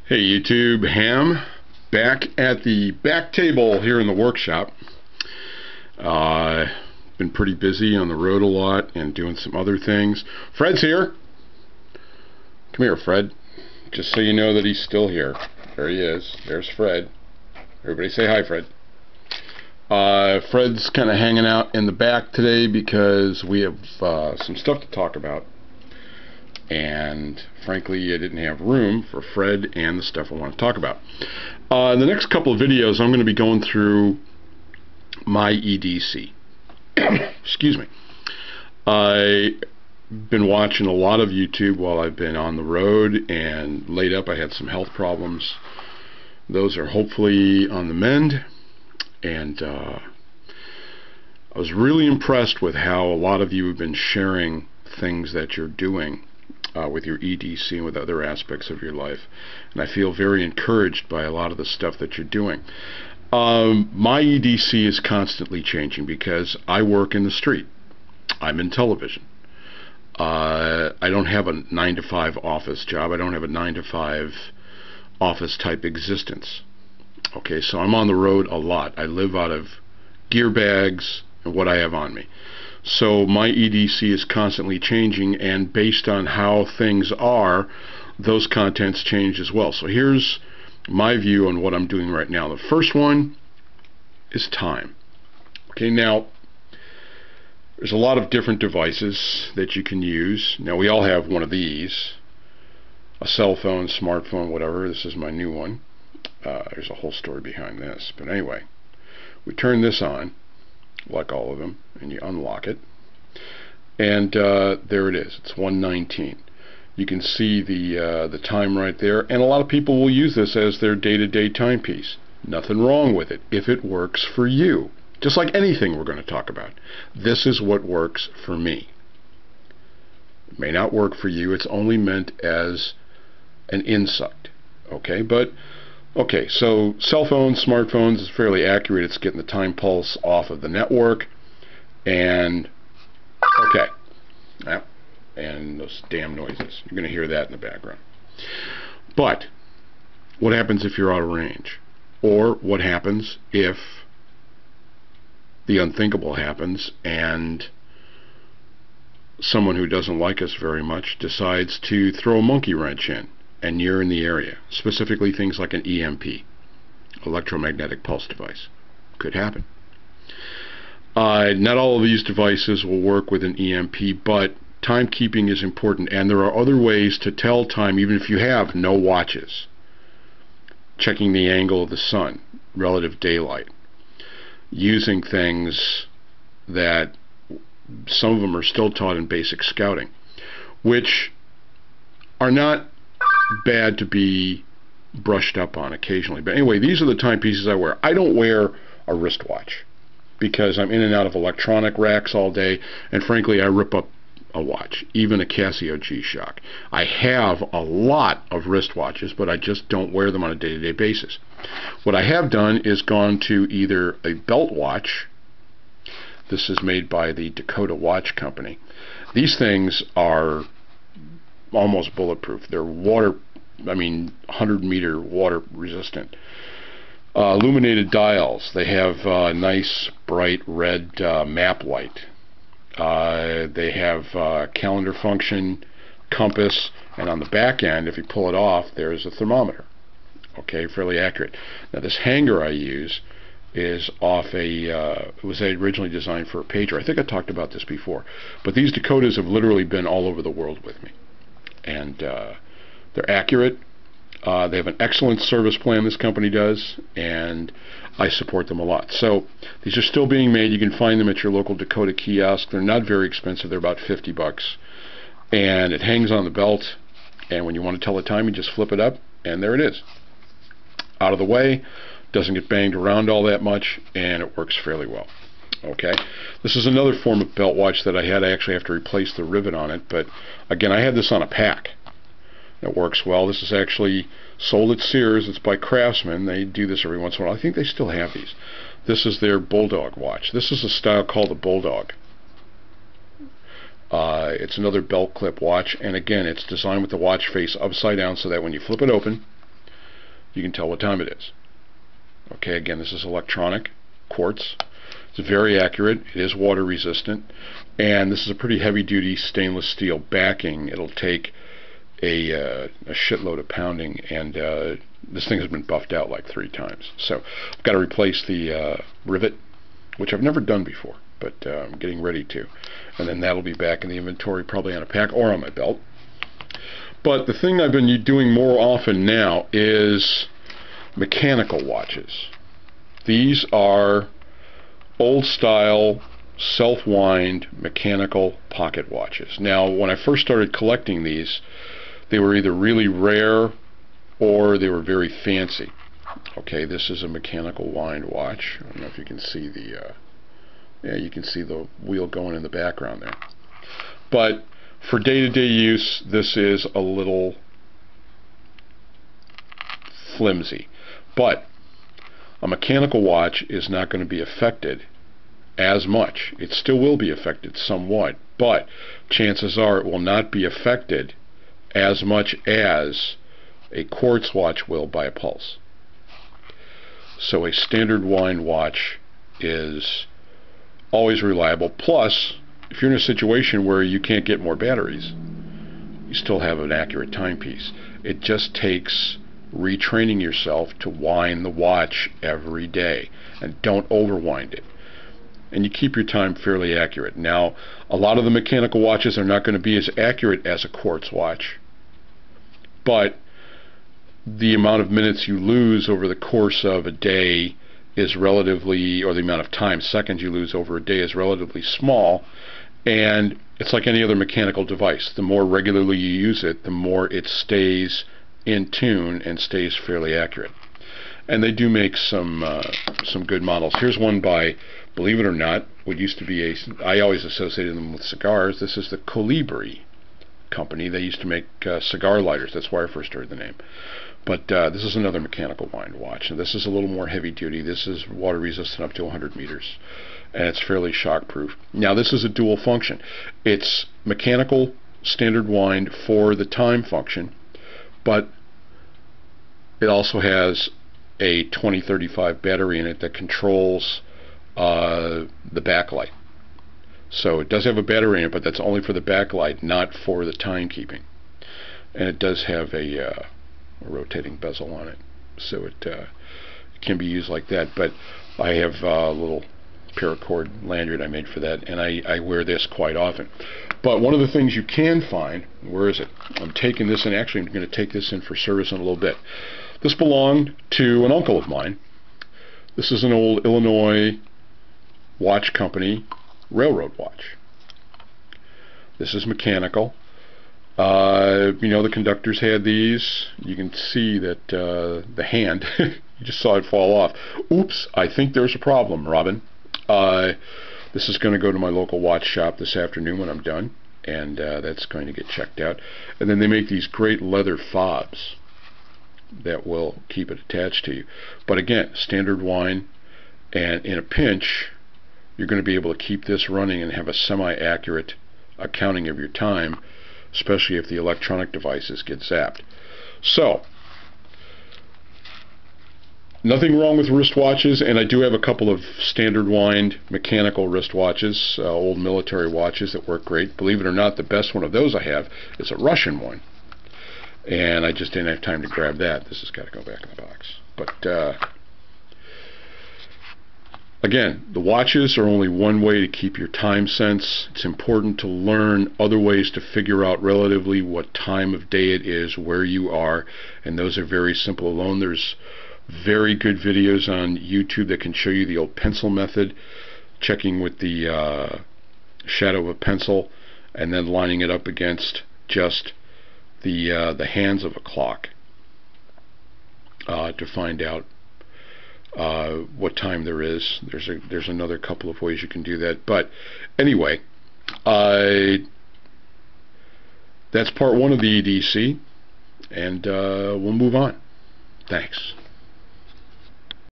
Hey YouTube, Ham, back at the back table here in the workshop. Been pretty busy on the road a lot and doing some other things. Fred's here. Come here, Fred. Just so you know that he's still here. There he is. There's Fred. Everybody say hi, Fred. Fred's kind of hanging out in the back today because we have some stuff to talk about. And frankly, I didn't have room for Fred and the stuff I want to talk about. In the next couple of videos, I'm going to be going through my EDC. Excuse me. I've been watching a lot of YouTube while I've been on the road and laid up. I had some health problems. Those are hopefully on the mend. And I was really impressed with how a lot of you have been sharing things that you're doing with your EDC and with other aspects of your life. And I feel very encouraged by a lot of the stuff that you're doing. My EDC is constantly changing because I work in the street. I'm in television. I don't have a 9-to-5 office job. I don't have a 9-to-5 office type existence. Okay, so I'm on the road a lot. I live out of gear bags and what I have on me. So my EDC is constantly changing, and based on how things are, those contents change as well. So here's my view on what I'm doing right now. The first one is time. Okay, now there's a lot of different devices that you can use. Now we all have one of these, a cell phone, smartphone, whatever. This is my new one. There's a whole story behind this, but anyway, we turn this on, like all of them, and you unlock it, and there it is. It's 1:19. You can see the time right there, and a lot of people will use this as their day-to-day timepiece. Nothing wrong with it if it works for you. Just like anything we're going to talk about. This is what works for me. It may not work for you. It's only meant as an insight. Okay, but okay, so cell phones, smartphones is fairly accurate. It's getting the time pulse off of the network. And, okay. Yep. And those damn noises. You're going to hear that in the background. But, what happens if you're out of range? Or what happens if the unthinkable happens and someone who doesn't like us very much decides to throw a monkey wrench in? And you're in the area, specifically things like an EMP, electromagnetic pulse device. Could happen. Not all of these devices will work with an EMP, but timekeeping is important, and there are other ways to tell time even if you have no watches. Checking the angle of the sun, relative daylight, using things that some of them are still taught in basic scouting, which are not bad to be brushed up on occasionally. But anyway, these are the timepieces I wear. I don't wear a wristwatch because I'm in and out of electronic racks all day, and frankly I rip up a watch, even a Casio G-Shock. I have a lot of wristwatches, but I just don't wear them on a day-to-day basis. What I have done is gone to either a belt watch. This is made by the Dakota Watch Company. These things are almost bulletproof. They're 100-meter water resistant. Illuminated dials. They have nice bright red map light. They have calendar function, compass, and on the back end, if you pull it off, there's a thermometer. Okay, fairly accurate. Now this hanger I use is off it was originally designed for a pager. I think I talked about this before, but these Dakotas have literally been all over the world with me. And they're accurate. They have an excellent service plan, this company does, and I support them a lot. So these are still being made. You can find them at your local Dakota kiosk. They're not very expensive. They're about 50 bucks. And it hangs on the belt, and when you want to tell the time, you just flip it up, and there it is. Out of the way, doesn't get banged around all that much, and it works fairly well. Okay, this is another form of belt watch that I had. I actually have to replace the rivet on it, but again, I had this on a pack. It works well. This is actually sold at Sears. It's by Craftsman. They do this every once in a while. I think they still have these. This is their Bulldog watch. This is a style called the Bulldog. It's another belt clip watch, and again, it's designed with the watch face upside down so that when you flip it open, you can tell what time it is. Okay, again, this is electronic, quartz. It's very accurate, it is water resistant, and this is a pretty heavy duty stainless steel backing. It'll take a shitload of pounding, and this thing has been buffed out like 3 times. So I've got to replace the rivet, which I've never done before, but I'm getting ready to. And then that'll be back in the inventory, probably on a pack or on my belt. But the thing I've been doing more often now is mechanical watches. These are old style self-wind mechanical pocket watches. Now, when I first started collecting these, they were either really rare or they were very fancy. Okay, this is a mechanical wind watch. I don't know if you can see the yeah, you can see the wheel going in the background there. But for day-to-day use, this is a little flimsy. But a mechanical watch is not going to be affected as much. It still will be affected somewhat, but chances are it will not be affected as much as a quartz watch will by a pulse. So a standard wind watch is always reliable. Plus, if you're in a situation where you can't get more batteries, you still have an accurate timepiece. It just takes retraining yourself to wind the watch every day, and don't overwind it, and you keep your time fairly accurate. Now, a lot of the mechanical watches are not going to be as accurate as a quartz watch, but the amount of minutes you lose over the course of a day is relatively, or the amount of time, seconds you lose over a day is relatively small, and it's like any other mechanical device. The more regularly you use it, the more it stays in tune and stays fairly accurate. And they do make some good models. Here's one by, believe it or not, what used to be I always associated them with cigars. This is the Colibri company. They used to make cigar lighters. That's why I first heard the name. But this is another mechanical wind watch, and this is a little more heavy duty. This is water resistant up to 100 meters, and it's fairly shock proof. Now, this is a dual function. It's mechanical standard wind for the time function, but it also has a 2035 battery in it that controls the backlight. So it does have a battery in it, but that's only for the backlight, not for the timekeeping. And it does have a rotating bezel on it, so it can be used like that. But I have a little paracord lanyard I made for that, and I wear this quite often. But one of the things you can find, where is it? I'm taking this in, actually I'm going to take this in for service in a little bit. This belonged to an uncle of mine. This is an old Illinois watch company railroad watch. This is mechanical. You know, the conductors had these. You can see that the hand, you just saw it fall off. Oops, I think there's a problem, Robin. This is going to go to my local watch shop this afternoon when I'm done, and that's going to get checked out. And then they make these great leather fobs that will keep it attached to you. But again, standard wind, and in a pinch, you're going to be able to keep this running and have a semi-accurate accounting of your time, especially if the electronic devices get zapped. So, nothing wrong with wristwatches, and I do have a couple of standard wind mechanical wristwatches, old military watches that work great. Believe it or not, the best one of those I have is a Russian one, and I just didn't have time to grab that. This has got to go back in the box. But again, the watches are only one way to keep your time sense. It's important to learn other ways to figure out relatively what time of day it is, where you are, and those are very simple alone. There's very good videos on YouTube that can show you the old pencil method, checking with the shadow of a pencil and then lining it up against just the hands of a clock to find out what time there is. There's another couple of ways you can do that. But anyway, that's part one of the EDC, and we'll move on. Thanks.